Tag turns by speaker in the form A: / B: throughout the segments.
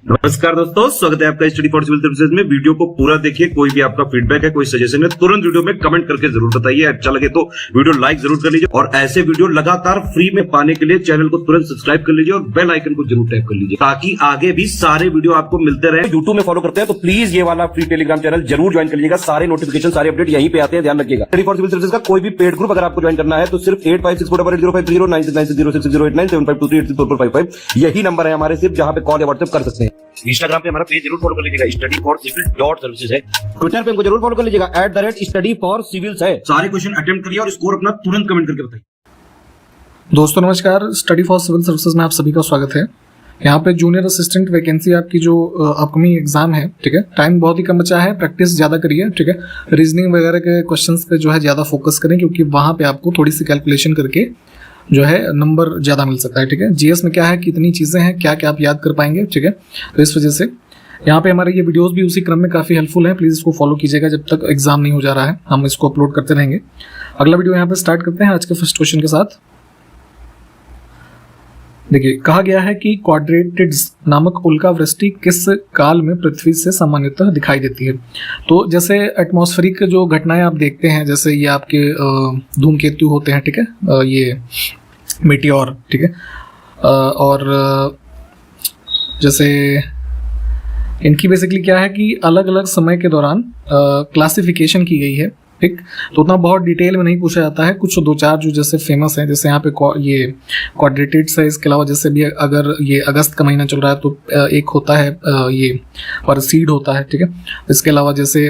A: नमस्कार दोस्तों, स्वागत है आपका स्टडी फॉर सिविल सर्विसेज में। वीडियो को पूरा देखिए। कोई भी आपका फीडबैक है, कोई सजेशन है, तुरंत वीडियो में कमेंट करके जरूर बताइए। अच्छा लगे तो वीडियो लाइक जरूर कर लीजिए और ऐसे वीडियो लगातार फ्री में पाने के लिए चैनल को तुरंत सब्सक्राइब कर लीजिए और बेल आइकन को जरूर टैप कर लीजिए ताकि आगे भी सारे वीडियो आपको मिलते रहे। यूट्यूब में फॉलो करते हैं तो प्लीज ये वाला फ्री टेलीग्राम चैनल जरूर ज्वाइन कर लीजिएगा। सारे नोटिफिकेशन, सारे अपडेट यहीं पे आते हैं, ध्यान रखिएगा। स्टडी फॉर सिविल सर्विसेज का कोई भी पेड ग्रुप अगर आपको ज्वाइन करना है तो सिर्फ 85648805309606089752386455 यही नंबर है हमारे, सिर्फ जहां पे कॉल या व्हाट्सएप कर सकते हैं। इंस्टाग्राम पे हमारा पेज जरूर फॉलो कर लीजिएगा, स्टडी फॉर सिविल .सर्विसेज है। ट्विटर पे हमको जरूर फॉलो कर लीजिएगा, @study for civils है। सारे क्वेश्चन अटेम्प्ट करिए और स्कोर अपना तुरंत कमेंट करके बताइए।
B: दोस्तों नमस्कार, स्टडी फॉर सिविल सर्विसेज में आप सभी का स्वागत है। यहाँ पे जूनियर असिस्टेंट वैकेंसी आपकी जो अपकमिंग एग्जाम है, ठीक है, टाइम बहुत ही कम बचा है, प्रैक्टिस ज्यादा करिए, ठीक है। रीजनिंग वगैरह के क्वेश्चंस पे जो है ज्यादा फोकस करें क्योंकि वहां पे आपको थोड़ी सी कैलकुलेशन करके जो है नंबर ज्यादा मिल सकता है, ठीक है। जीएस में क्या है, कितनी चीजें हैं, क्या क्या आप याद कर पाएंगे, ठीक है। तो इस वजह से यहाँ पे हमारे ये वीडियोस भी उसी क्रम में काफी हेल्पफुल हैं। प्लीज इसको फॉलो कीजिएगा जब तक एग्जाम नहीं हो जा रहा है, हम इसको अपलोड करते रहेंगे। अगला वीडियो यहाँ पे स्टार्ट करते हैं आज के फर्स्ट क्वेश्चन के साथ। देखिए, कहा गया है कि क्वाड्रेटिड्स नामक उल्कावृष्टि किस काल में पृथ्वी से सामान्यतः दिखाई देती है। तो जैसे एटमॉस्फेरिक जो घटनाएं आप देखते हैं, जैसे ये आपके धूमकेतु होते हैं, ठीक है, ये मीटियोर, ठीक है, और जैसे इनकी बेसिकली क्या है कि अलग अलग समय के दौरान क्लासिफिकेशन की गई है, ठीक। तो उतना बहुत डिटेल में नहीं पूछा जाता है, कुछ दो चार जो जैसे फेमस हैं, जैसे यहाँ पे ये क्वाड्रेटिड्स है। इसके अलावा जैसे भी अगर ये अगस्त का महीना चल रहा है तो एक होता है ये परसीड होता है, ठीक है। इसके अलावा जैसे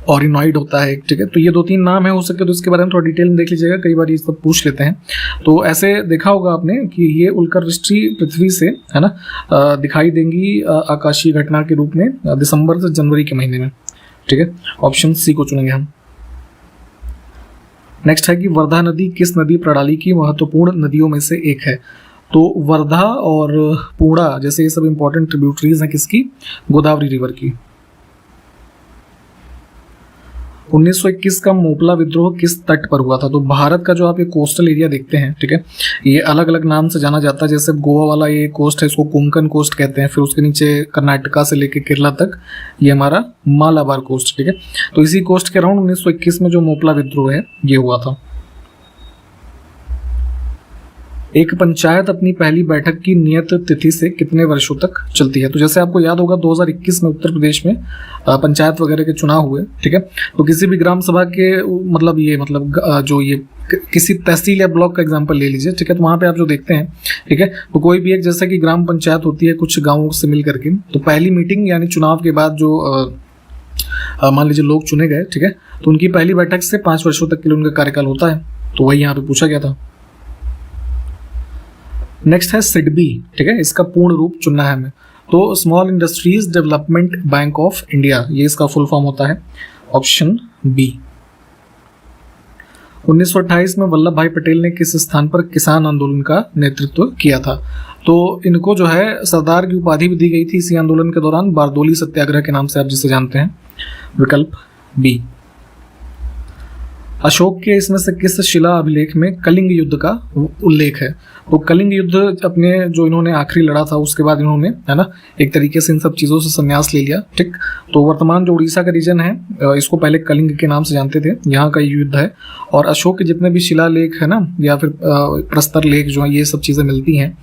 B: ऑरिनॉइड होता है, ठीक है। तो ये दो तीन नाम है, हो सके तो इसके बारे में थोड़ा डिटेल में देख लीजिएगा, कई बार ये सब पूछ लेते हैं। तो ऐसे देखा होगा आपने कि ये उल्कावृष्टि पृथ्वी से, है ना, दिखाई देंगी आकाशीय घटना के रूप में दिसंबर से जनवरी के महीने में, ठीक है। ऑप्शन सी को चुनेंगे हम। नेक्स्ट है कि वर्धा नदी किस नदी प्रणाली की महत्वपूर्ण नदियों में से एक है। तो वर्धा और पूर्णा जैसे ये सब इंपॉर्टेंट ट्रिब्यूटरीज हैं किसकी, गोदावरी रिवर की। 1921 का मोपला विद्रोह किस तट पर हुआ था। तो भारत का जो आप ये कोस्टल एरिया देखते हैं, ठीक है, ये अलग अलग नाम से जाना जाता है। जैसे गोवा वाला ये कोस्ट है, इसको कोंकण कोस्ट कहते हैं। फिर उसके नीचे कर्नाटका से लेकर केरला तक ये हमारा मालाबार कोस्ट, ठीक है। तो इसी कोस्ट के अराउंड 1921 में जो मोपला विद्रोह है ये हुआ था। एक पंचायत अपनी पहली बैठक की नियत तिथि से कितने वर्षों तक चलती है। तो जैसे आपको याद होगा 2021 में उत्तर प्रदेश में पंचायत वगैरह के चुनाव हुए, ठीक है। तो किसी भी ग्राम सभा के जो ये किसी तहसील या ब्लॉक का एग्जांपल ले लीजिए, ठीक है। तो वहां पे आप जो देखते हैं, ठीक है, तो कोई भी एक जैसा कि ग्राम पंचायत होती है कुछ गाँवों से मिल करके, तो पहली मीटिंग यानी चुनाव के बाद जो मान लीजिए लोग चुने गए, ठीक है, तो उनकी पहली बैठक से 5 वर्षों तक के लिए उनका कार्यकाल होता है। तो वही यहाँ पे पूछा गया था। नेक्स्ट है सिडबी, ठीक है, इसका पूर्ण रूप चुनना है हमें। तो small industries development bank of India, ये इसका फुल फॉर्म होता है। Option B. 1928 में वल्लभ भाई पटेल ने किस स्थान पर किसान आंदोलन का नेतृत्व किया था। तो इनको जो है सरदार की उपाधि भी दी गई थी इसी आंदोलन के दौरान, बारदोली सत्याग्रह के नाम से आप जिसे जानते हैं। विकल्प बी। अशोक के इसमें से किस शिला अभिलेख में कलिंग युद्ध का उल्लेख है। तो कलिंग युद्ध अपने जो इन्होंने आखिरी लड़ा था उसके बाद इन्होंने, है ना, एक तरीके से इन सब चीज़ों से संन्यास ले लिया, ठीक। तो वर्तमान जो उड़ीसा का रीजन है इसको पहले कलिंग के नाम से जानते थे, यहाँ का युद्ध है। और अशोक के जितने भी शिलालेख है ना, या फिर प्रस्तर लेख जो है, ये सब चीज़ें मिलती हैं,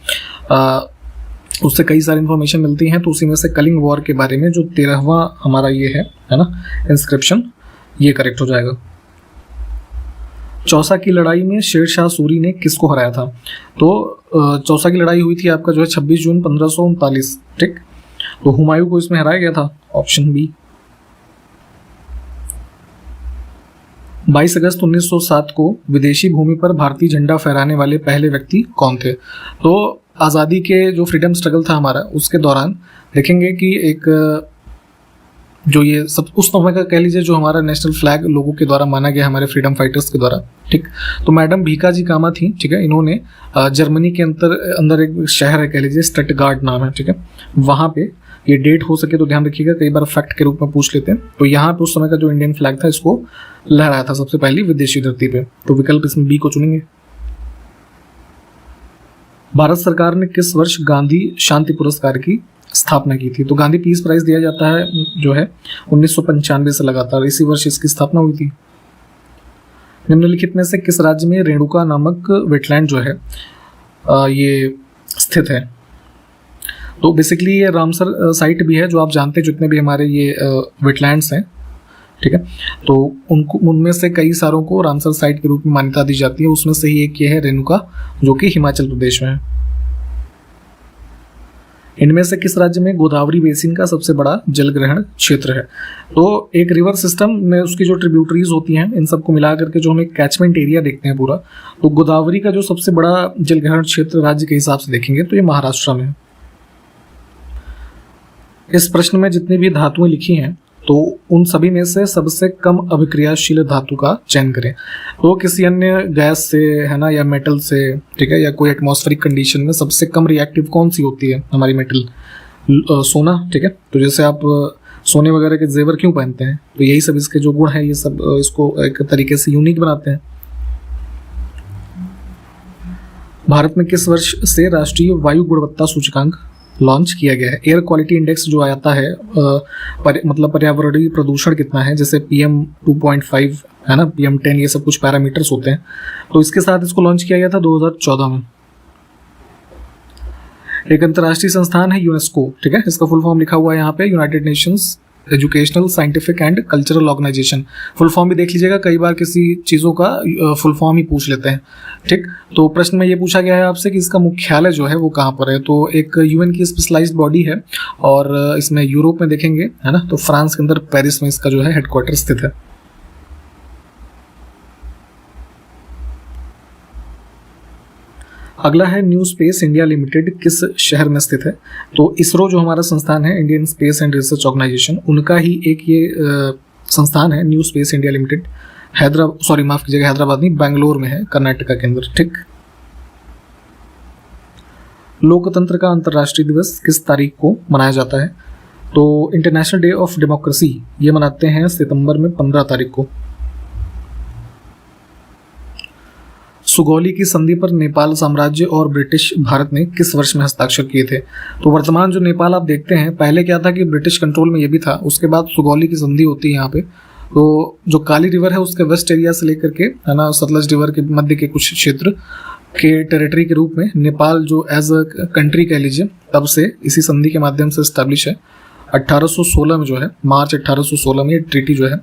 B: उससे कई सारी इन्फॉर्मेशन मिलती हैं। तो उसी में से कलिंग वॉर के बारे में जो 13वां हमारा ये है ना, इंस्क्रिप्शन, ये करेक्ट हो जाएगा। चौसा की लड़ाई में शेरशाह सूरी ने किसको हराया था। तो चौसा की लड़ाई हुई थी आपका जो है 26 जून 1539, ठीक। तो हुमायूं को इसमें हराया गया था। Option B. 22 अगस्त 1907 को विदेशी भूमि पर भारतीय झंडा फहराने वाले पहले व्यक्ति कौन थे। तो आज़ादी के जो फ्रीडम स्ट्रगल था हमारा, उसके दौरान देखेंगे कि एक जो ये सब उस समय का कह लीजिए जो हमारा नेशनल फ्लैग लोगों के द्वारा माना गया, हमारे फ्रीडम फाइटर्स के द्वारा, ठीक। तो मैडम भीकाजी कामा थी, ठीक है। इन्होंने जर्मनी के अंदर एक शहर है, कह लीजिए स्टटगार्ट नाम है, ठीक है। वहाँ पे ये डेट हो सके तो ध्यान रखिएगा, कई बार फैक्ट के रूप में पूछ लेते हैं। तो यहाँ पे उस समय का जो इंडियन फ्लैग था इसको लहराया था सबसे पहले विदेशी धरती पे। तो विकल्प इसमें बी को चुनेंगे। भारत सरकार ने किस वर्ष गांधी शांति पुरस्कार की स्थापना की थी। तो गांधी पीस प्राइज दिया जाता है जो है 1995 से लगातार, इसी वर्ष इसकी स्थापना हुई थी। निम्नलिखित में से किस राज्य में रेणुका नामक वेटलैंड जो है ये स्थित है? तो बेसिकली ये रामसर साइट भी है, जो आप जानते हैं जितने भी हमारे ये वेटलैंड्स हैं, ठीक है, तो उनमें से कई सारों को रामसर साइट के रूप में मान्यता दी जाती है। उसमें से ही एक ये है रेणुका, जो कि हिमाचल प्रदेश में है। इनमें से किस राज्य में गोदावरी बेसिन का सबसे बड़ा जल ग्रहण क्षेत्र है? तो एक रिवर सिस्टम में उसकी जो ट्रिब्यूटरीज होती हैं, इन सबको मिला करके जो हम एक कैचमेंट एरिया देखते हैं पूरा, तो गोदावरी का जो सबसे बड़ा जल ग्रहण क्षेत्र राज्य के हिसाब से देखेंगे तो ये महाराष्ट्र में है। इस प्रश्न में जितनी भी धातुएं लिखी हैं तो उन सभी में से सबसे कम अभिक्रियाशील धातु का चयन करें। तो किसी अन्य गैस से, है ना, या मेटल से, ठीक है, या कोई एटमॉस्फेरिक कंडीशन में सबसे कम रिएक्टिव कौन सी होती है हमारी मेटल? सोना, ठीक है। तो जैसे आप सोने वगैरह के जेवर क्यों पहनते हैं? तो यही सब इसके जो गुण हैं, ये सब इसको एक तरीके से यूनिक बनाते हैं। भारत में किस वर्ष से राष्ट्रीय वायु गुणवत्ता सूचकांक लॉन्च किया गया है? एयर क्वालिटी इंडेक्स जो आता है, मतलब पर्यावरणीय प्रदूषण कितना है, जैसे PM 2.5 है ना, PM 10, ये सब कुछ पैरामीटर्स होते हैं। तो इसके साथ इसको लॉन्च किया गया था 2014 में। एक अंतर्राष्ट्रीय संस्थान है यूनेस्को, ठीक है, इसका फुल फॉर्म लिखा हुआ है यहाँ पे, United Nations Educational, Scientific and Cultural Organization. Full form भी देख लीजिएगा, कई बार किसी चीज़ों का फुल फॉर्म ही पूछ लेते हैं, ठीक। तो प्रश्न में ये पूछा गया है आपसे कि इसका मुख्यालय जो है वो कहाँ पर है। तो एक UN की स्पेशलाइज्ड बॉडी है और इसमें यूरोप में देखेंगे, है ना, तो फ्रांस के अंदर पेरिस में इसका जो है हेडक्वार्टर स्थित है। अगला है न्यू स्पेस इंडिया लिमिटेड किस शहर में स्थित है? तो इसरो जो हमारा संस्थान है, Indian Space and Research Organisation, उनका ही एक ये संस्थान है New Space India Limited. Hyderabad नहीं, बेंगलोर में है, कर्नाटका के अंदर, ठीक। लोकतंत्र का अंतर्राष्ट्रीय दिवस किस तारीख को मनाया जाता है? तो इंटरनेशनल डे ऑफ डेमोक्रेसी ये मनाते हैं सितंबर में 15 तारीख को। सुगौली की संधि पर नेपाल साम्राज्य और ब्रिटिश भारत ने किस वर्ष में हस्ताक्षर किए थे? तो वर्तमान जो नेपाल आप देखते हैं, पहले क्या था कि ब्रिटिश कंट्रोल में ये भी था, उसके बाद सुगौली की संधि होती है यहाँ पे। तो जो काली रिवर है उसके वेस्ट एरिया से लेकर के, है ना, सतलज रिवर के मध्य के कुछ क्षेत्र के टेरिटरी के रूप में नेपाल जो एज अ कंट्री कह लीजिए, तब से इसी संधि के माध्यम से स्टैब्लिश है। 1816 में जो है, मार्च 1816 में ये ट्रीटी जो है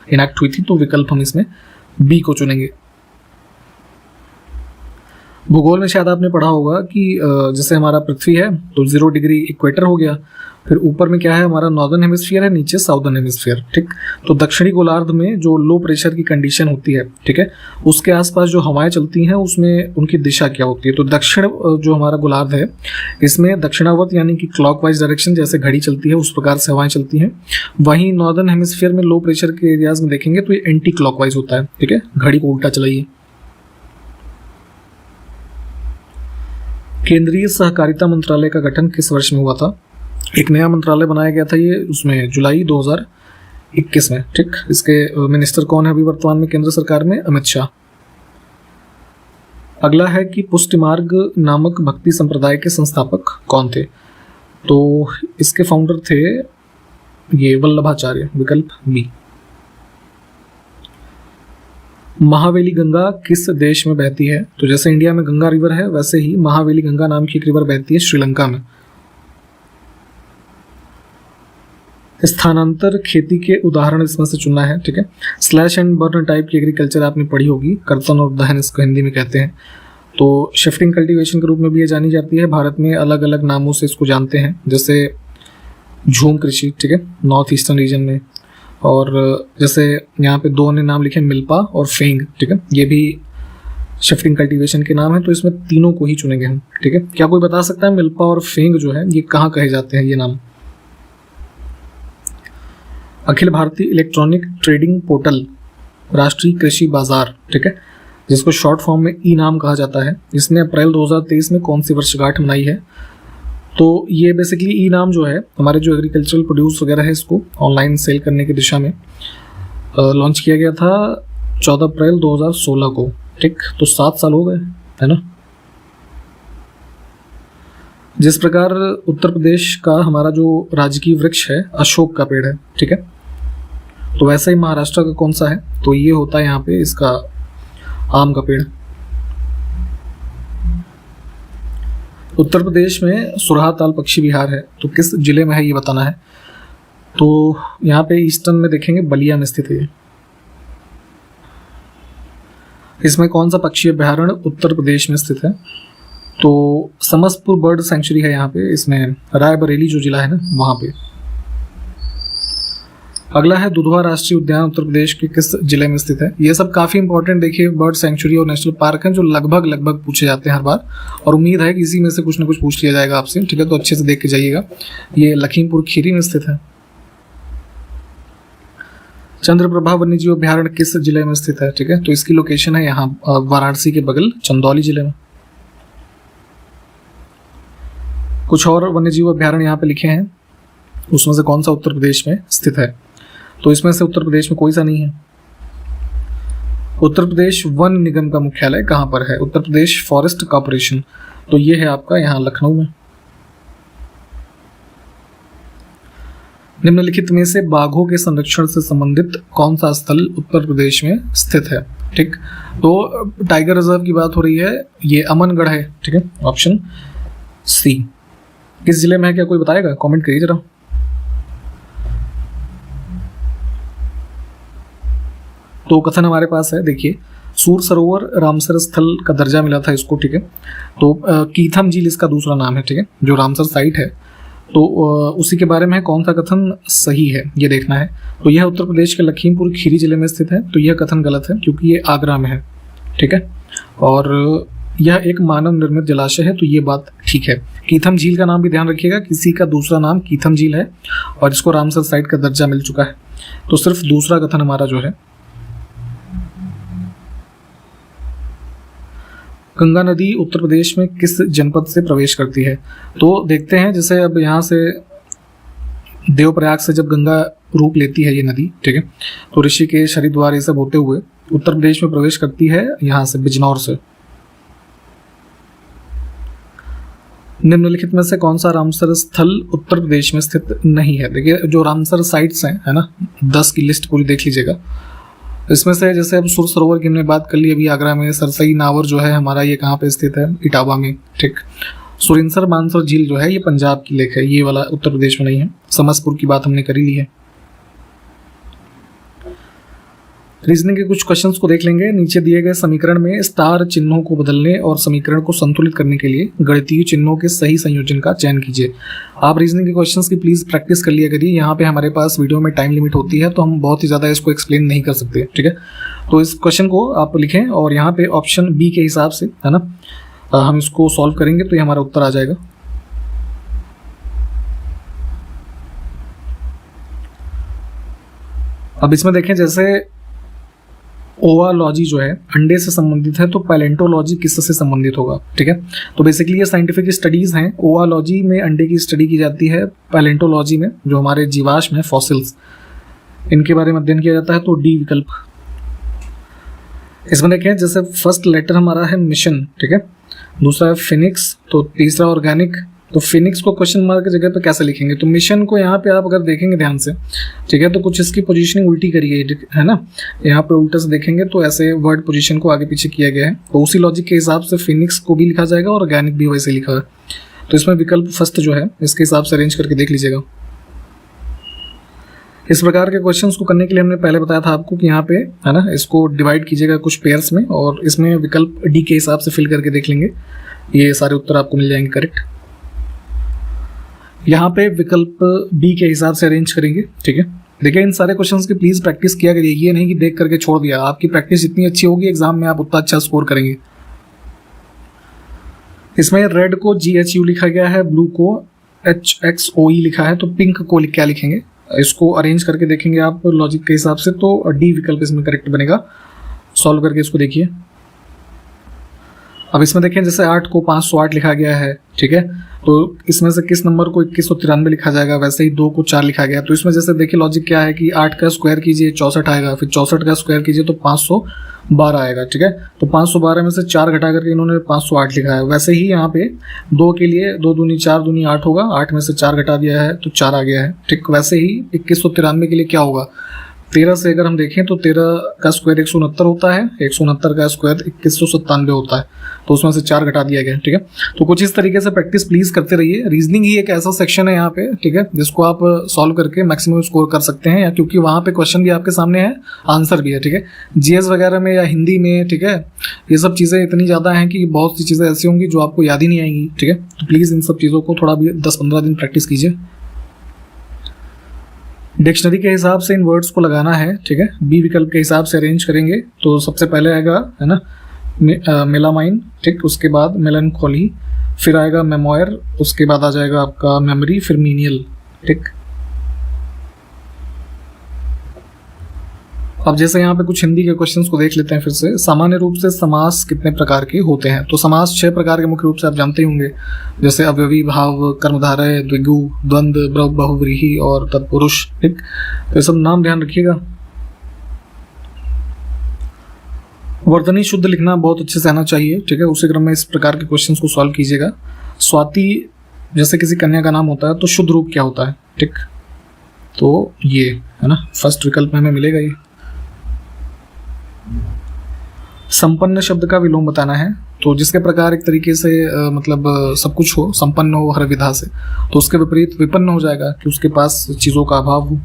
B: इनैक्ट हुई थी। तो विकल्प हम इसमें बी को चुनेंगे। भूगोल में शायद आपने पढ़ा होगा कि जैसे हमारा पृथ्वी है तो 0 डिग्री इक्वेटर हो गया, फिर ऊपर में क्या है हमारा नॉर्दर्न हेमिस्फीयर है, नीचे साउदर्न हेमिस्फीयर, ठीक। तो दक्षिणी गोलार्ध में जो लो प्रेशर की कंडीशन होती है, ठीक है, उसके आसपास जो हवाएं चलती हैं उसमें उनकी दिशा क्या होती है? तो दक्षिण जो हमारा गोलार्ध है इसमें दक्षिणावर्त यानी कि क्लॉकवाइज डायरेक्शन, जैसे घड़ी चलती है उस प्रकार से हवाएं चलती हैं। वहीं नॉर्दर्न हेमिस्फीयर में लो प्रेशर के एरियाज में देखेंगे तो ये एंटी क्लॉकवाइज होता है, ठीक है, घड़ी को उल्टा चलाइए। केंद्रीय सहकारिता मंत्रालय का गठन किस वर्ष में हुआ था? एक नया मंत्रालय बनाया गया था ये, उसमें जुलाई 2021 में, ठीक। इसके मिनिस्टर कौन है अभी वर्तमान में केंद्र सरकार में? अमित शाह। अगला है कि पुष्टि मार्ग नामक भक्ति संप्रदाय के संस्थापक कौन थे? तो इसके फाउंडर थे ये वल्लभाचार्य, विकल्प बी। महावेली गंगा किस देश में बहती है? तो जैसे इंडिया में गंगा रिवर है, वैसे ही महावेली गंगा नाम की एक रिवर बहती है श्रीलंका में। स्थानांतर खेती के उदाहरण इसमें से चुनना है, ठीक है। स्लैश एंड बर्न टाइप की एग्रीकल्चर आपने पढ़ी होगी, कर्तन और दहन इसको हिंदी में कहते हैं। तो शिफ्टिंग कल्टीवेशन के रूप में भी ये जानी जाती है। भारत में अलग अलग नामों से इसको जानते हैं, जैसे झूम कृषि, ठीक है, नॉर्थ ईस्टर्न रीजन में, और जैसे यहाँ पे दो ने नाम लिखे मिल्पा और फेंग, ठीक है, ये भी शिफ्टिंग कल्टीवेशन के नाम है। तो इसमें तीनों को ही चुनेंगे हम, ठीक है। क्या कोई बता सकता है मिल्पा और फेंग जो है ये कहाँ कहे जाते हैं ये नाम? Akhil Bharatiya electronic trading portal राष्ट्रीय कृषि बाजार, ठीक है, जिसको शॉर्ट फॉर्म में ई नाम कहा जाता है, इसने अप्रैल 2023 में कौन सी वर्षगांठ मनाई है? तो ये बेसिकली ई नाम जो है हमारे जो एग्रीकल्चरल प्रोड्यूस वगैरह है इसको ऑनलाइन सेल करने की दिशा में लॉन्च किया गया था 14 अप्रैल 2016 को, ठीक। तो 7 साल हो गए, है ना। जिस प्रकार उत्तर प्रदेश का हमारा जो राजकीय वृक्ष है अशोक का पेड़ है, ठीक है, तो वैसे ही महाराष्ट्र का कौन सा है, तो ये होता है यहाँ पे इसका आम का पेड़। उत्तर प्रदेश में सुरहाताल पक्षी विहार है, तो किस जिले में है ये बताना है। तो यहाँ पे ईस्टर्न में देखेंगे बलिया में स्थित है। इसमें कौन सा पक्षी अभ्यारण्य उत्तर प्रदेश में स्थित है, तो समस्तपुर बर्ड सेंचुरी है यहाँ पे, इसमें रायबरेली जो जिला है ना वहाँ पे। अगला है दुधवा राष्ट्रीय उद्यान उत्तर प्रदेश के किस जिले में स्थित है। ये सब काफी इंपॉर्टेंट देखिए बर्ड सेंचुरी और नेशनल पार्क हैं जो लगभग पूछे जाते हैं हर बार, और उम्मीद है कि इसी में से कुछ ना कुछ पूछ लिया जाएगा आपसे, ठीक है, तो अच्छे से देख के जाइएगा। ये लखीमपुर खीरी में स्थित है। चंद्रप्रभा वन्यजीव अभ्यारण्य किस जिले में स्थित है, ठीक है, तो इसकी लोकेशन है यहाँ वाराणसी के बगल चंदौली जिले में। कुछ और वन्यजीव अभ्यारण्य यहाँ पे लिखे हैं, उसमें से कौन सा उत्तर प्रदेश में स्थित है, तो इसमें से उत्तर प्रदेश में कोई सा नहीं है। उत्तर प्रदेश वन निगम का मुख्यालय कहाँ पर है, उत्तर प्रदेश फॉरेस्ट कॉर्पोरेशन, तो ये है आपका यहाँ लखनऊ में। निम्नलिखित में से बाघों के संरक्षण से संबंधित कौन सा स्थल उत्तर प्रदेश में स्थित है, ठीक, तो टाइगर रिजर्व की बात हो रही है, ये अमनगढ़ है, ठीक है, ऑप्शन सी। किस जिले में है क्या कोई बताएगा, कमेंट करिए जरा। तो कथन हमारे पास है, देखिए सूर सरोवर रामसर स्थल का दर्जा मिला था इसको, ठीक है, तो कीथम झील इसका दूसरा नाम है, ठीक है, जो रामसर साइट है, तो उसी के बारे में है, कौन सा कथन सही है ये देखना है। तो यह उत्तर प्रदेश के लखीमपुर खीरी जिले में स्थित है, तो यह कथन गलत है क्योंकि ये आगरा में है, ठीक है, और यह एक मानव निर्मित जलाशय है, तो ये बात ठीक है। कीथम झील का नाम भी ध्यान रखिएगा, किसी का दूसरा नाम कीथम झील है और इसको रामसर साइट का दर्जा मिल चुका है, तो सिर्फ दूसरा कथन हमारा जो है। गंगा नदी उत्तर प्रदेश में किस जनपद से प्रवेश करती है, तो देखते हैं, जैसे अब यहाँ से देवप्रयाग से जब गंगा रूप लेती है ये नदी, ठीक है, तो ऋषिकेश हरिद्वार ये सब होते हुए उत्तर प्रदेश में प्रवेश करती है यहाँ से बिजनौर से। निम्नलिखित में से कौन सा रामसर स्थल उत्तर प्रदेश में स्थित नहीं है। देखिए जो रामसर साइट्स हैं, है ना, 10 की लिस्ट पूरी देख लीजिएगा। इसमें से जैसे अब सुर सरोवर की हमने बात कर ली अभी आगरा में, सरसई नावर जो है हमारा ये कहाँ पे स्थित है, इटावा में, ठीक। सुरिंसर मानसर झील जो है ये पंजाब की लेक है, ये वाला उत्तर प्रदेश में नहीं है। समस्तपुर की बात हमने करी ली है। रीजनिंग के कुछ क्वेश्चंस को देख लेंगे। नीचे दिए गए समीकरण में स्टार चिन्हों को बदलने और समीकरण को संतुलित करने के लिए गणितीय चिन्हों के सही संयोजन का चयन कीजिए। आप रीजनिंग के क्वेश्चंस की प्लीज प्रैक्टिस कर लिया करिए। यहाँ पे हमारे पास वीडियो में टाइम लिमिट होती है तो हम बहुत ही ज़्यादा इसको एक्सप्लेन नहीं कर सकते, ठीक है। तो इस क्वेश्चन को आप लिखें और यहाँ पे ऑप्शन बी के हिसाब से, है ना, हम इसको सॉल्व करेंगे तो ये हमारा उत्तर आ जाएगा। अब इसमें देखें, जैसे ओवालॉजी जो है अंडे से संबंधित है तो पैलेंटोलॉजी किससे संबंधित होगा, ठीक है। तो बेसिकली ये साइंटिफिक स्टडीज हैं। ओवालॉजी में अंडे की स्टडी की जाती है, पैलेंटोलॉजी में जो हमारे जीवाश्म है, फॉसिल्स, इनके बारे में अध्ययन किया जाता है। तो डी विकल्प। इसमें देखें, जैसे फर्स्ट लेटर हमारा है मिशन, ठीक है, दूसरा है फिनिक्स, तो तीसरा ऑर्गेनिक। तो फिनिक्स को क्वेश्चन मार्क की जगह पे कैसे लिखेंगे, तो मिशन को यहाँ पे आप अगर देखेंगे ध्यान से, ठीक है, तो कुछ इसकी पोजीशनिंग उल्टी करिए, है ना, यहाँ पे उल्टा से देखेंगे तो ऐसे वर्ड पोजीशन को आगे पीछे किया गया है। तो उसी लॉजिक के हिसाब से फिनिक्स को भी लिखा जाएगा और ऑर्गेनिक भी वैसे लिखा है। तो इसमें विकल्प फर्स्ट जो है इसके हिसाब से अरेंज करके देख लीजिएगा। इस प्रकार के क्वेश्चंस को करने के लिए हमने पहले बताया था आपको कि यहाँ पे, है ना, इसको डिवाइड कीजिएगा कुछ पेयर्स में और इसमें विकल्प डी के हिसाब से फिल करके देख लेंगे, ये सारे उत्तर आपको मिल जाएंगे करेक्ट। यहाँ पे विकल्प बी के हिसाब से अरेंज करेंगे, ठीक है। देखिए इन सारे क्वेश्चंस की प्लीज प्रैक्टिस किया करिए, ये नहीं कि देख करके छोड़ दिया। आपकी प्रैक्टिस जितनी अच्छी होगी एग्जाम में आप उतना अच्छा स्कोर करेंगे। इसमें रेड को GHU लिखा गया है, ब्लू को HXOE लिखा है, तो पिंक को क्या लिखेंगे, इसको अरेंज करके देखेंगे आप लॉजिक के हिसाब से, तो डी विकल्प इसमें करेक्ट बनेगा। सॉल्व करके इसको देखिए। अब इसमें देखें जैसे 8 को 508 लिखा गया है, ठीक है, तो इसमें से किस नंबर को 2193 लिखा जाएगा, वैसे ही 2 को 4 लिखा गया। तो इसमें जैसे देखिए लॉजिक क्या है कि 8 का स्क्वायर कीजिए 64 आएगा, फिर 64 का स्क्वायर कीजिए तो 512 आएगा, ठीक है। तो 512 में से 4 घटा करके इन्होंने 508 लिखा है। वैसे ही यहाँ पे 2 के लिए 2 दूनी 4 दूनी 8 होगा, 8 में से 4 घटा दिया है तो 4 आ गया है, ठीक। वैसे ही 2193 के लिए क्या होगा, 13 से अगर हम देखें तो 13 का स्क्वायर 169 होता है, 169 का स्क्वायर 2197 होता है, तो उसमें से 4 घटा दिया गया, ठीक है। तो कुछ इस तरीके से प्रैक्टिस प्लीज करते रहिए। रीजनिंग ही एक ऐसा सेक्शन है यहाँ पे, ठीक है, जिसको आप सॉल्व करके मैक्सिमम स्कोर कर सकते हैं, या क्योंकि वहाँ पे क्वेश्चन भी आपके सामने है, आंसर भी है, ठीक है। जीएस वगैरह में या हिंदी में, ठीक है, ये सब चीज़ें इतनी ज़्यादा हैं कि बहुत सी चीज़ें ऐसी होंगी जो आपको याद ही नहीं आएंगी, ठीक है। तो प्लीज़ इन सब चीज़ों को थोड़ा भी 10-15 दिन प्रैक्टिस कीजिए। डिक्शनरी के हिसाब से इन वर्ड्स को लगाना है, ठीक है। बी विकल्प के हिसाब से अरेंज करेंगे तो सबसे पहले आएगा, है ना, मेलामाइन, ठीक, उसके बाद मेलनकोली, फिर आएगा मेमोयर, उसके बाद आ जाएगा आपका मेमोरी, फिर मीनियल, ठीक। अब जैसे यहाँ पे कुछ हिंदी के क्वेश्चंस को देख लेते हैं फिर से। सामान्य रूप से समास कितने प्रकार के होते हैं? तो समास 6 प्रकार के मुख्य रूप से आप जानते ही होंगे, जैसे अवयवी भाव, कर्मधारय, द्विगु, द्वंद्व, बहुव्रीहि और तत्पुरुष, ठीक। तो ये सब नाम ध्यान रखिएगा। वर्तनी शुद्ध लिखना बहुत अच्छे से आना चाहिए, ठीक है। उसी क्रम में इस प्रकार के क्वेश्चंस को सॉल्व कीजिएगा। स्वाति जैसे किसी कन्या का नाम होता है तो शुद्ध रूप क्या होता है, ठीक। तो ये है ना, फर्स्ट विकल्प में हमें मिलेगा ये। संपन्न शब्द का विलोम बताना है, तो जिसके प्रकार एक तरीके से मतलब सब कुछ हो, संपन्न हो हर विधा से, तो उसके विपरीत विपन्न हो जाएगा कि उसके पास चीजों का अभाव हो।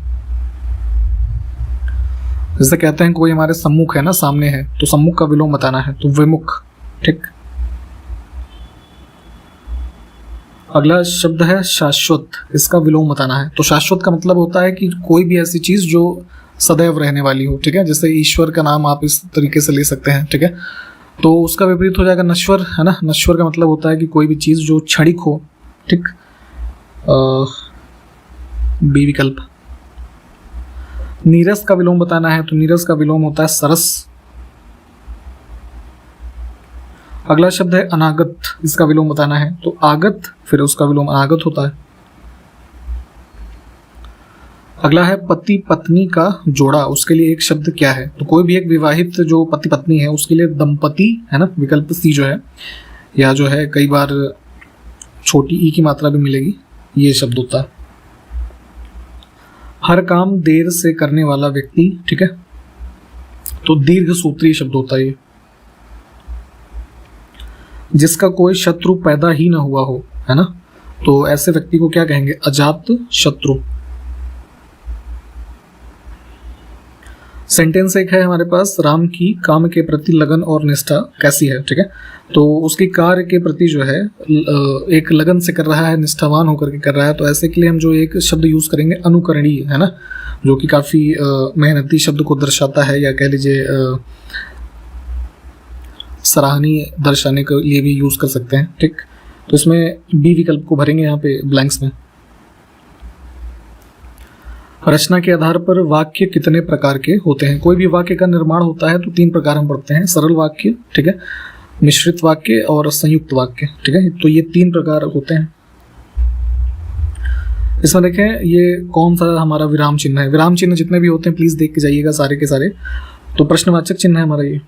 B: जैसे कहते हैं कोई हमारे सम्मुख है ना, सामने है, तो सम्मुख का विलोम बताना है, तो विमुख, ठीक। अगला शब्द है शाश्वत, इसका विलोम बताना है। तो शाश्वत का मतलब होता है कि कोई भी ऐसी चीज जो सदैव रहने वाली हो, ठीक है। जैसे ईश्वर का नाम आप इस तरीके से ले सकते हैं, ठीक है। तो उसका विपरीत हो जाएगा नश्वर, है ना। नश्वर का मतलब होता है कि कोई भी चीज जो क्षणिक हो, ठीक। बी विकल्प। नीरस का विलोम बताना है, तो नीरस का विलोम होता है सरस। अगला शब्द है अनागत, इसका विलोम बताना है, तो आगत, फिर उसका विलोम अनागत होता है। अगला है पति पत्नी का जोड़ा, उसके लिए एक शब्द क्या है? तो कोई भी एक विवाहित जो पति पत्नी है उसके लिए दंपति, है ना, विकल्प सी जो है, या जो है कई बार छोटी ई की मात्रा भी मिलेगी, ये शब्द होता है। हर काम देर से करने वाला व्यक्ति, ठीक है, तो दीर्घ सूत्री शब्द होता है ये। जिसका कोई शत्रु पैदा ही ना हुआ हो, है ना, तो ऐसे व्यक्ति को क्या कहेंगे? अजात शत्रु। सेंटेंस एक है हमारे पास, राम की काम के प्रति लगन और निष्ठा कैसी है, ठीक है। तो उसकी कार्य के प्रति जो है एक लगन से कर रहा है, निष्ठावान होकर के कर रहा है, तो ऐसे के लिए हम जो एक शब्द यूज करेंगे अनुकरणीय, है ना, जो कि काफी मेहनती शब्द को दर्शाता है, या कह लीजिए सराहनीय दर्शाने के लिए भी यूज कर सकते हैं, ठीक। तो इसमें बी विकल्प को भरेंगे यहाँ पे ब्लैंक्स में। रचना के आधार पर वाक्य कितने प्रकार के होते हैं? कोई भी वाक्य का निर्माण होता है तो 3 प्रकार हम पढ़ते हैं, सरल वाक्य, ठीक है, मिश्रित वाक्य और संयुक्त वाक्य, ठीक है। तो ये 3 प्रकार होते हैं। इसमें देखें ये कौन सा हमारा विराम चिन्ह है। विराम चिन्ह जितने भी होते हैं प्लीज देख के जाइएगा सारे के सारे। तो प्रश्नवाचक चिन्ह है हमारा ये।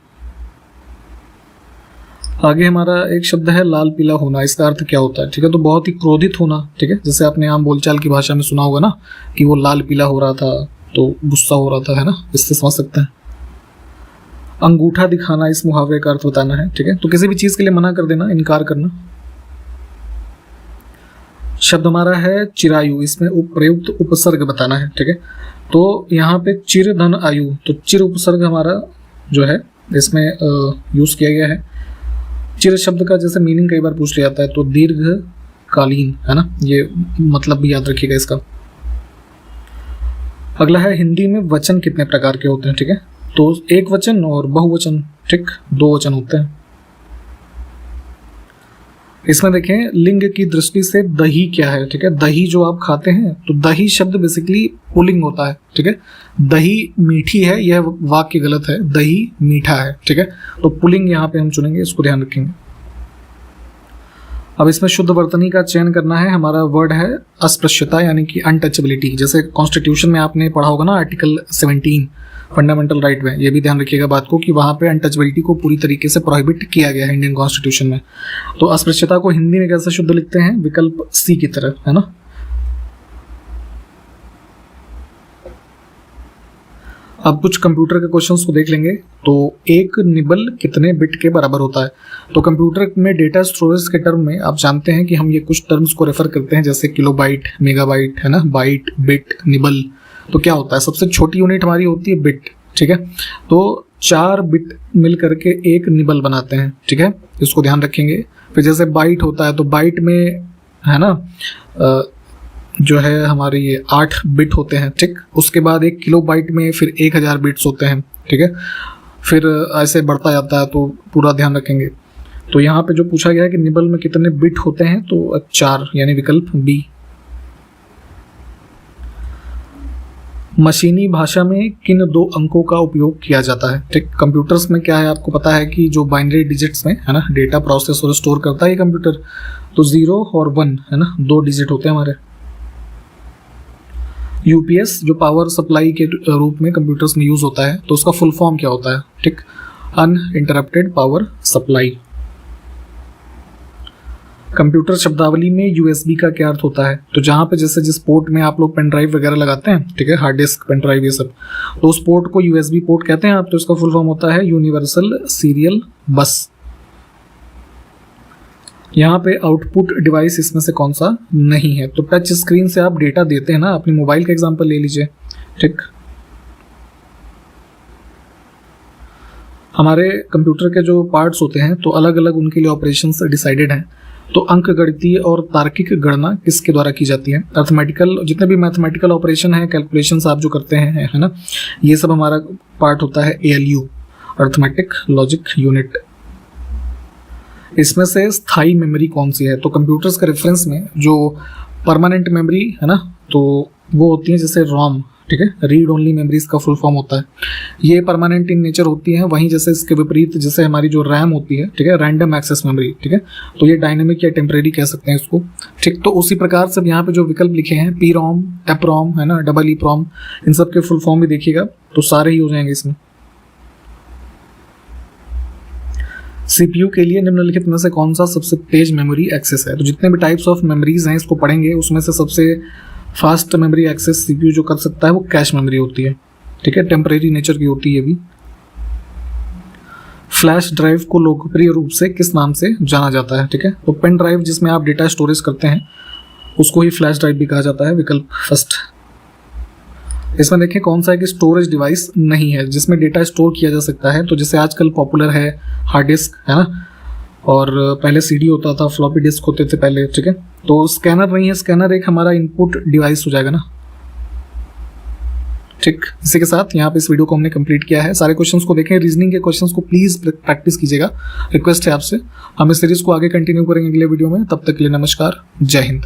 B: आगे हमारा एक शब्द है लाल पीला होना, इसका अर्थ क्या होता है, ठीक है। तो बहुत ही क्रोधित होना, ठीक है, जैसे आपने आम बोलचाल की भाषा में सुना होगा ना कि वो लाल पीला हो रहा था, तो गुस्सा हो रहा था, है ना, इससे समझ सकते हैं। अंगूठा दिखाना, इस मुहावरे का अर्थ बताना है, ठीक है। तो किसी भी चीज के लिए मना कर देना, इनकार करना। शब्द हमारा है चिरायु, इसमें प्रयुक्त उपसर्ग बताना है, ठीक है। तो यहाँ पे चिर धन आयु, तो चिर उपसर्ग हमारा जो है इसमें यूज किया गया है। चिर शब्द का जैसे मीनिंग कई बार पूछ लिया जाता है, तो दीर्घकालीन, है ना, ये मतलब भी याद रखिएगा इसका। अगला है हिंदी में वचन कितने प्रकार के होते हैं, ठीक है। तो एक वचन और बहुवचन, ठीक, 2 वचन होते हैं। इसमें देखें लिंग की दृष्टि से दही क्या है, ठीक है। दही जो आप खाते हैं, तो दही शब्द बेसिकली पुल्लिंग होता है, ठीक है। दही मीठी है, यह वाक्य गलत है, दही मीठा है, ठीक है। तो पुल्लिंग यहाँ पे हम चुनेंगे, इसको ध्यान रखेंगे। अब इसमें शुद्ध वर्तनी का चयन करना है। हमारा वर्ड है अस्पृश्यता यानी कि अनटचेबिलिटी। जैसे कॉन्स्टिट्यूशन में आपने पढ़ा होगा ना आर्टिकल 17 फंडामेंटल राइट में, ये भी ध्यान रखिएगा बात को कि वहाँ पे अनटचेबिलिटी को पूरी तरीके से प्रोहिबिट किया गया है इंडियन कॉन्स्टिट्यूशन में। तो अस्पृश्यता को हिंदी में कैसे शुद्ध लिखते हैं? विकल्प सी की तरह, है ना। अब कुछ कंप्यूटर के क्वेश्चंस को देख लेंगे। तो एक निबल कितने बिट के बराबर होता है? तो कंप्यूटर में डेटा स्टोरेज के टर्म में आप जानते हैं कि हम ये कुछ टर्म्स को रेफर करते हैं, जैसे किलोबाइट, मेगाबाइट, है ना, बाइट, बिट, निबल। तो क्या होता है? सबसे छोटी यूनिट हमारी होती है बिट, ठीक है। तो 4 बिट मिल करके एक निबल बनाते हैं, ठीक है, इसको ध्यान रखेंगे। फिर जैसे बाइट होता है तो बाइट में, है ना, जो है हमारे ये 8 बिट होते हैं, ठीक। उसके बाद एक किलो बाइट में फिर 1000 बिट्स होते हैं, ठीक है। फिर ऐसे बढ़ता जाता है, तो पूरा ध्यान रखेंगे। तो यहाँ पे जो पूछा गया है कि निबल में कितने बिट होते हैं, तो 4 यानी विकल्प बी। मशीनी भाषा में किन 2 अंकों का उपयोग किया जाता है? ठीक, कंप्यूटर्स में क्या है आपको पता है कि जो बाइनरी डिजिट्स में, है ना, डेटा प्रोसेस और स्टोर करता है ये कंप्यूटर, तो 0 और 1, है ना, 2 डिजिट होते हैं हमारे। यूपीएस जो पावर सप्लाई के रूप में कंप्यूटर्स में यूज होता है, तो उसका फुल फॉर्म क्या होता है? ठीक, अनइंटरप्टेड पावर सप्लाई। कंप्यूटर शब्दावली में यूएसबी का क्या अर्थ होता है? तो जहां पे जैसे जिस पोर्ट में आप लोग पेन ड्राइव वगैरह लगाते हैं, ठीक है, हार्ड डिस्क, पेन ड्राइव, ये सब, तो उस पोर्ट को यूएसबी पोर्ट कहते हैं आप। तो इसका फुल फॉर्म होता है यूनिवर्सल सीरियल बस। यहाँ पे आउटपुट डिवाइस इसमें से कौन सा नहीं है? तो टच स्क्रीन से आप डेटा देते हैं ना, अपनी मोबाइल का एग्जांपल ले लीजिए, ठीक। हमारे कंप्यूटर के जो पार्ट्स होते हैं तो अलग अलग उनके लिए ऑपरेशंस डिसाइडेड हैं। तो अंक गणितीय और तार्किक गणना किसके द्वारा की जाती है? अर्थमेटिकल, जितने भी मैथमेटिकल ऑपरेशन है, कैलकुलेशंस आप जो करते हैं, है ना, ये सब हमारा पार्ट होता है ALU, अर्थमेटिक लॉजिक यूनिट। इसमें से स्थायी मेमोरी कौन सी है? तो कंप्यूटर्स के रेफरेंस में जो परमानेंट मेमोरी है ना, तो वो होती है जैसे रोम, ठीक है, रीड ओनली मेमोरीज का फुल फॉर्म होता है। ये परमानेंट इन नेचर होती है। वहीं जैसे इसके विपरीत जैसे हमारी जो रैम होती है, ठीक है, रैंडम एक्सेस मेमोरी, ठीक है, तो ये डायनेमिक या टेम्परेरी कह सकते हैं इसको, ठीक। तो उसी प्रकार से यहाँ पे जो विकल्प लिखे हैं, PROM, EPROM, है ना, EEPROM, इन सब के फुल फॉर्म भी देखिएगा तो सारे ही हो जाएंगे इसमें। CPU के लिए निम्नलिखित में से कौन सा सबसे तेज मेमोरी एक्सेस है? तो जितने भी टाइप्स ऑफ मेमोरीज हैं इसको पढ़ेंगे, उसमें से सबसे फास्ट मेमोरी एक्सेस CPU जो कर सकता है वो कैश मेमोरी होती है, ठीक है, टेम्परेरी नेचर की होती है ये भी। फ्लैश ड्राइव को लोकप्रिय रूप से किस नाम से जाना जाता है? ठीक है, तो पेन ड्राइव जिसमें आप डेटा स्टोरेज करते हैं उसको ही फ्लैश ड्राइव भी कहा जाता है, विकल्प फर्स्ट। इसमें देखें कौन सा है कि स्टोरेज डिवाइस नहीं है जिसमें डेटा स्टोर किया जा सकता है। तो जैसे आजकल पॉपुलर है हार्ड डिस्क, है ना, और पहले CD होता था, फ्लॉपी डिस्क होते थे पहले, ठीक है। तो स्कैनर नहीं है, स्कैनर एक हमारा इनपुट डिवाइस हो जाएगा ना, ठीक। इसी के साथ यहाँ पे इस वीडियो को हमने कंप्लीट किया है। सारे क्वेश्चंस को देखें, रीजनिंग के क्वेश्चंस को प्लीज प्रैक्टिस कीजिएगा, रिक्वेस्ट है आपसे। हम इस सीरीज को आगे कंटिन्यू करेंगे अगले वीडियो में। तब तक के लिए नमस्कार, जय हिंद।